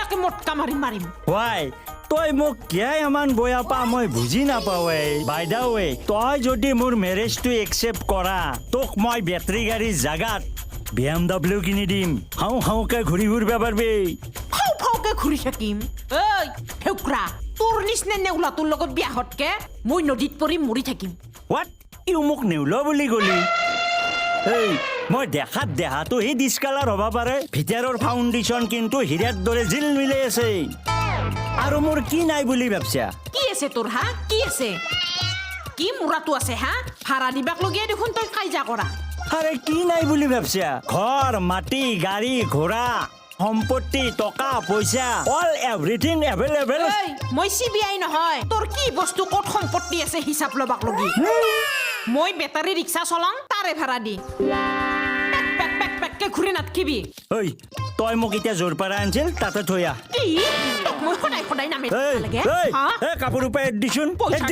একে মটকা মাৰিম Why? তই মোক কিয় ইমান বয়া পা মই বুজি নাপাৱে বাইদাৱে তই যদি মোৰ মেৰেজটো একচেপ্ট কৰা তোক মই বেটাৰী গাড়ী জাগাত BMW কিনি দিম হাউকে ঘূৰি ঘূৰিব পাৰবি ফাউকে ঘূৰি থাকিম ঐ হেউকৰা তোৰ নিচিনা নেউলা তোৰ লগত বিয়া হতকে মই নদীত পৰি মৰি থাকিম হোৱাট ইউ মোক নেউল বুলি গলি এই মই দেখাত দেহাটো সেই ডিছকালাৰ হ'ব পাৰে ভিতৰৰ ফাউণ্ডেশ্যন কিন্তু হীৰাৰ দৰে জিল মিলাই আছে আৰু মোৰ কি নাই বুলি ভাবছা কি আছে তোৰ হা কি আছে কি মুৰাটো আছে হা ভাড়া দিবাক লগিয়ে দেখোন তই কাইজা কৰা আৰে কি নাই বুলি ভাবছা ঘৰ মাটি গাড়ী ঘোঁৰা সম্পত্তি টকা পইচা অল এভৰিথিং এভেইলেবল মই চিবিআই নহয় তোৰ কি বস্তু ক'ত সম্পত্তি আছে হিচাপ লবাক লগি মই বেটাৰী ৰিক্সা চলাং তাৰে ভাড়া দি পেক ঘূৰি নাথকিবি ঐ তই মোক এতিয়া জোৰ পাৰা আনছিল তাতে থৈয়া কি তোক মই সদায় নামে লাগে কাপোৰ উপায় দিছোন পইচা